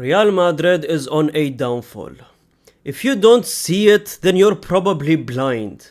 Real Madrid is on a downfall. If you don't see it, then you're probably blind.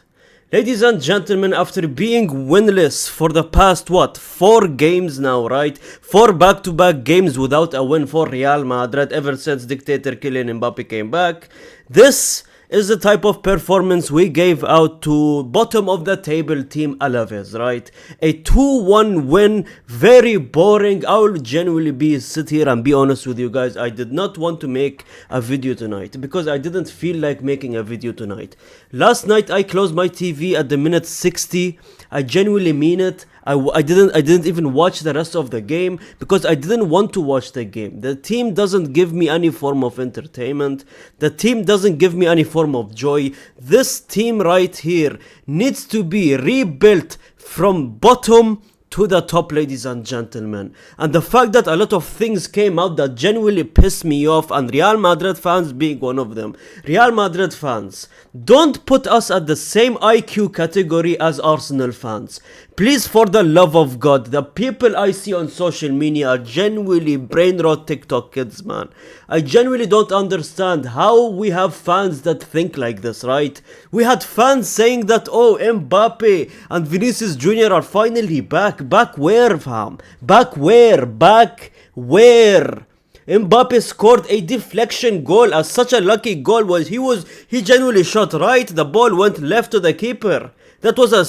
Ladies and gentlemen, after being winless for the past 4 games now, right? 4 back-to-back games without a win for Real Madrid ever since dictator Kylian Mbappe came back. This is the type of performance we gave out to bottom of the table team Alaves, right? A 2-1 win, very boring. I will genuinely sit here and be honest with you guys. I did not want to make a video tonight because I didn't feel like making a video tonight. Last night I closed my TV at the minute 60. I genuinely mean it. I didn't even watch the rest of the game because I didn't want to watch the game. The team doesn't give me any form of entertainment. The team doesn't give me any form of joy. This team right here needs to be rebuilt from bottom to the top, ladies and gentlemen. And the fact that a lot of things came out that genuinely pissed me off, and Real Madrid fans being one of them. Real Madrid fans, don't put us at the same IQ category as Arsenal fans. Please, for the love of God, the people I see on social media are genuinely brain rot TikTok kids, man. I genuinely don't understand how we have fans that think like this, right? We had fans saying that, oh, Mbappe and Vinicius Jr are finally back. Back where, fam? Back where? Back where? Mbappe scored a deflection goal, as such a lucky goal was. He genuinely shot right, the ball went left to the keeper. That was a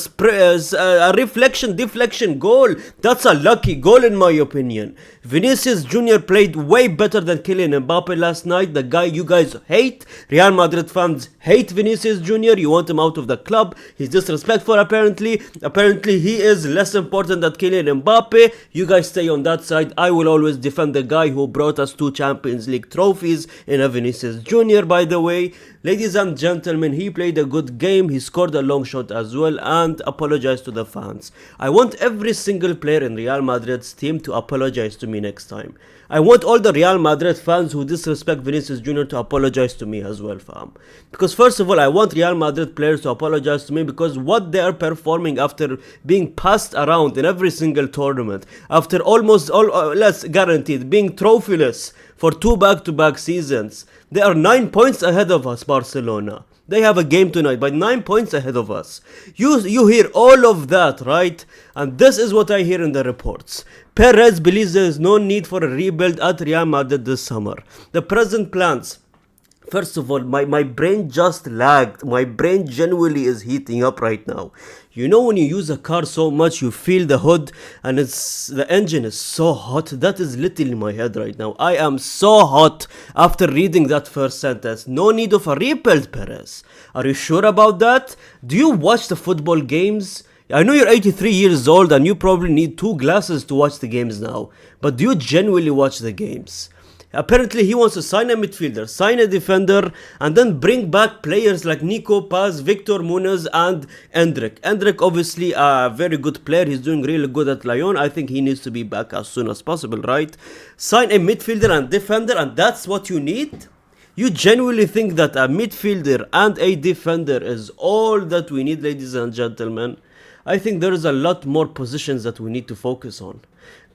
deflection goal. That's a lucky goal in my opinion. Vinicius Jr played way better than Kylian Mbappe last night. The guy you guys hate, Real Madrid fans hate Vinicius Jr. You want him out of the club. He's disrespectful apparently. Apparently he is less important than Kylian Mbappe. You guys stay on that side. I will always defend the guy who brought us 2 Champions League trophies in a Vinicius Jr, by the way. Ladies and gentlemen, he played a good game. He scored a long shot as well and apologized to the fans. I want every single player in Real Madrid's team to apologize to me next time. I want all the Real Madrid fans who disrespect Vinicius Jr to apologize to me as well, fam. Because first of all, I want Real Madrid players to apologize to me because what they are performing after being passed around in every single tournament, after almost less guaranteed, being trophyless for 2 back-to-back seasons. They are 9 points ahead of us, Barcelona. They have a game tonight, but 9 points ahead of us. You hear all of that, right? And this is what I hear in the reports. Perez believes there is no need for a rebuild at Real Madrid this summer. The present plans. First of all, my brain just lagged. My brain genuinely is heating up right now. You know when you use a car so much, you feel the hood and the engine is so hot. That is literally my head right now. I am so hot after reading that first sentence. No need of a rebuild, Perez. Are you sure about that? Do you watch the football games? I know you're 83 years old and you probably need 2 glasses to watch the games now. But do you genuinely watch the games? Apparently he wants to sign a midfielder, sign a defender, and then bring back players like Nico Paz, Victor Muniz, and Endrick. Endrick obviously a very good player. He's doing really good at Lyon. I think he needs to be back as soon as possible, right? Sign a midfielder and defender, and that's what you need? You genuinely think that a midfielder and a defender is all that we need, ladies and gentlemen? I think there is a lot more positions that we need to focus on.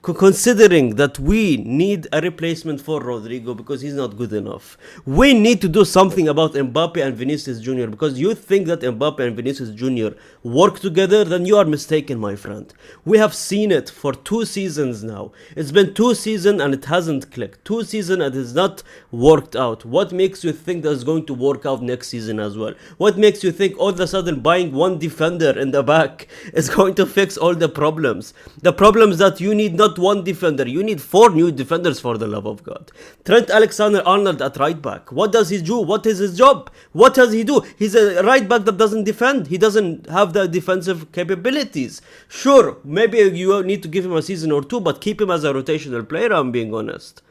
Considering that we need a replacement for Rodrigo because he's not good enough. We need to do something about Mbappe and Vinicius Jr. because you think that Mbappe and Vinicius Jr. work together, then you are mistaken, my friend. We have seen it for 2 seasons now. It's been 2 seasons and it hasn't clicked. 2 seasons and it has not worked out. What makes you think that it's going to work out next season as well? What makes you think all of a sudden buying 1 defender in the back is going to fix all the problems? The problems that you need not 1 defender, you need 4 new defenders, for the love of God. Trent Alexander-Arnold at right back. What does he do? What is his job? What does he do? He's a right back that doesn't defend. He doesn't have the defensive capabilities. Sure, maybe you need to give him a season or 2, but keep him as a rotational player, I'm being honest.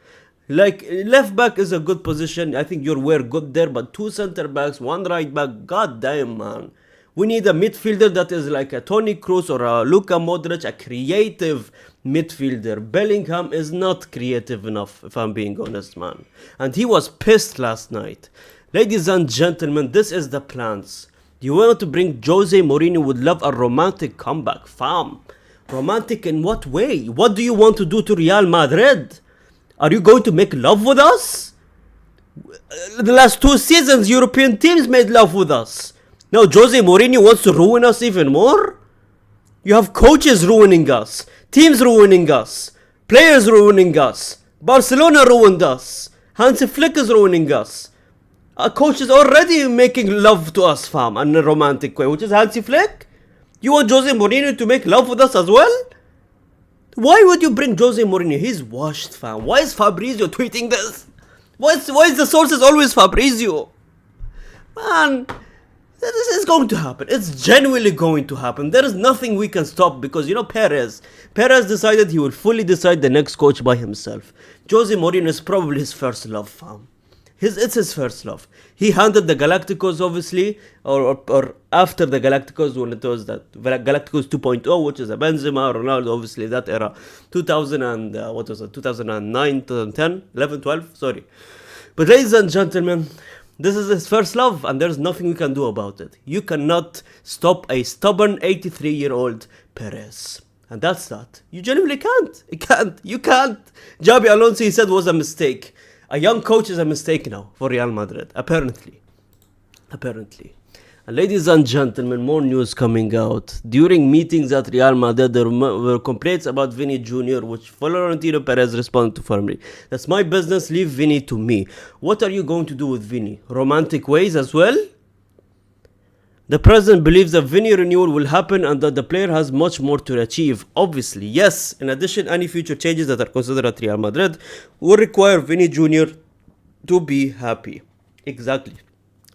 Like, left back is a good position. I think you're good there, but 2 center backs, 1 right back, god damn, man. We need a midfielder that is like a Toni Kroos or a Luka Modric, a creative midfielder. Bellingham is not creative enough, if I'm being honest, man. And he was pissed last night. Ladies and gentlemen, this is the plans. You want to bring Jose Mourinho would love a romantic comeback, fam. Romantic in what way? What do you want to do to Real Madrid? Are you going to make love with us? The last 2 seasons, European teams made love with us. Now Jose Mourinho wants to ruin us even more? You have coaches ruining us, teams ruining us, players ruining us, Barcelona ruined us, Hansi Flick is ruining us. A coach is already making love to us, fam, in a romantic way, which is Hansi Flick. You want Jose Mourinho to make love with us as well? Why would you bring Jose Mourinho? He's washed, fam. Why is Fabrizio tweeting this? Why is the sources always Fabrizio? Man, this is going to happen. It's genuinely going to happen. There is nothing we can stop because, Perez decided he will fully decide the next coach by himself. Jose Mourinho is probably his first love, fam. It's his first love. He handled the Galacticos, obviously, or after the Galacticos, when it was that Galacticos 2.0, which is a Benzema, Ronaldo, obviously that era, 2009, 2010, 11, 12, sorry. But ladies and gentlemen, this is his first love, and there's nothing we can do about it. You cannot stop a stubborn 83-year-old Perez. And that's that. You genuinely can't. You can't. Xabi Alonso, he said, was a mistake. A young coach is a mistake now for Real Madrid, apparently. And ladies and gentlemen, more news coming out. During meetings at Real Madrid, there were complaints about Vinny Jr., which Florentino Perez responded to firmly. That's my business, leave Vinny to me. What are you going to do with Vinny? Romantic ways as well? The president believes that Vinny renewal will happen and that the player has much more to achieve. Obviously, yes. In addition, any future changes that are considered at Real Madrid will require Vinny Jr. to be happy. Exactly.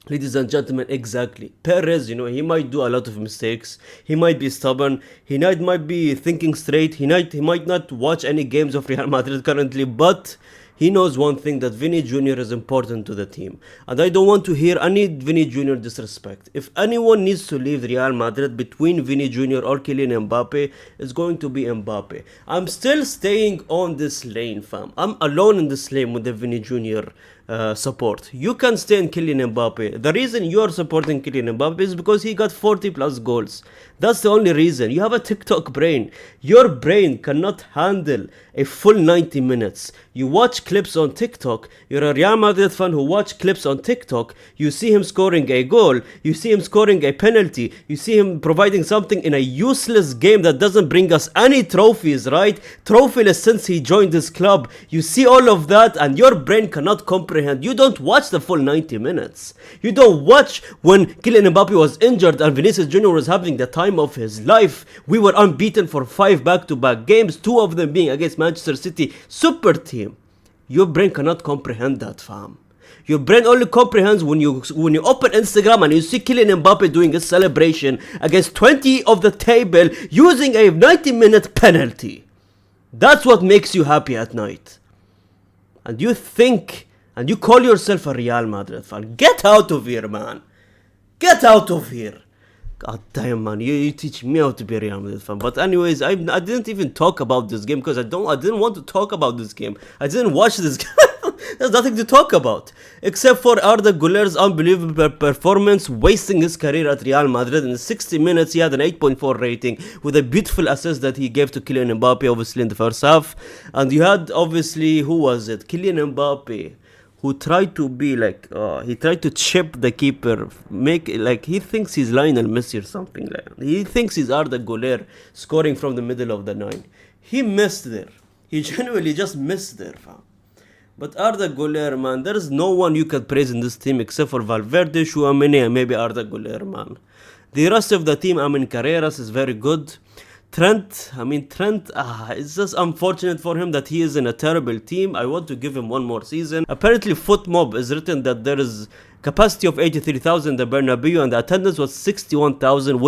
Ladies and gentlemen, exactly. Perez, he might do a lot of mistakes. He might be stubborn. He might be thinking straight. He might not watch any games of Real Madrid currently, but he knows one thing, that Vinny Jr. is important to the team. And I don't want to hear any Vinny Jr. disrespect. If anyone needs to leave Real Madrid between Vinny Jr. or Kylian Mbappe, it's going to be Mbappe. I'm still staying on this lane, fam. I'm alone in this lane with the Vinny Jr. Support. You can stay in Kylian Mbappe. The reason you are supporting Kylian Mbappe is because he got 40 plus goals. That's the only reason. You have a TikTok brain. Your brain cannot handle a full 90 minutes. You watch clips on TikTok. You're a Real Madrid fan who watch clips on TikTok. You see him scoring a goal. You see him scoring a penalty. You see him providing something in a useless game that doesn't bring us any trophies, right? Trophyless since he joined this club. You see all of that and your brain cannot comprehend. You don't watch the full 90 minutes. You don't watch when Kylian Mbappe was injured and Vinicius Jr. was having the time of his life. We were unbeaten for 5 back-to-back games, 2 of them being against Manchester City super team. Your brain cannot comprehend that, fam. Your brain only comprehends when you open Instagram and you see Kylian Mbappe doing a celebration against 20 of the table using a 90-minute penalty. That's what makes you happy at night. And you think and you call yourself a Real Madrid fan. Get out of here, man. Get out of here. God damn, man, you teach me how to be a Real Madrid fan. But anyways, I didn't even talk about this game because I didn't want to talk about this game. I didn't watch this game. There's nothing to talk about except for Arda Güler's unbelievable performance, wasting his career at Real Madrid. In 60 minutes, he had an 8.4 rating with a beautiful assist that he gave to Kylian Mbappe, obviously in the first half. And you had, obviously, who was it? Kylian Mbappe, who tried to be like, he tried to chip the keeper, he thinks he's Lionel Messi or something like that. He thinks he's Arda Güler scoring from the middle of the 9. He missed there. He genuinely just missed there, fam. But Arda Güler, man, there is no one you can praise in this team except for Valverde, Tchouaméni, and maybe Arda Güler, man. The rest of the team, Carreras is very good. Trent, it's just unfortunate for him that he is in a terrible team. I want to give him one more season. Apparently, FootMob is written that there is capacity of 83,000 in the Bernabeu and the attendance was 61,000,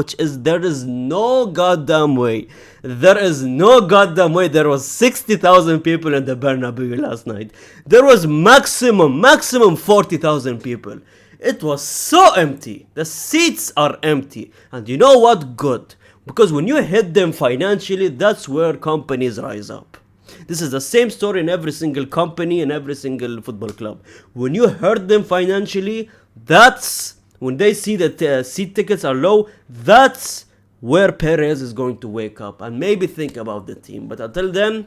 there is no goddamn way. There is no goddamn way there was 60,000 people in the Bernabeu last night. There was maximum 40,000 people. It was so empty. The seats are empty. And you know what? Good. Because when you hit them financially, that's where companies rise up. This is the same story in every single company and every single football club. When you hurt them financially, that's when they see that seat tickets are low, that's where Perez is going to wake up and maybe think about the team. But until then,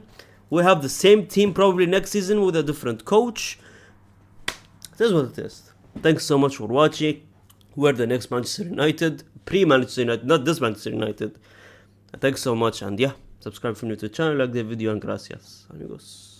We have the same team probably next season with a different coach. It is what it is. Thanks so much for watching. We're the next Manchester United, pre-Manchester United, not this Manchester United. Thanks so much, and yeah, subscribe if you're new to the channel, like the video, and gracias, amigos.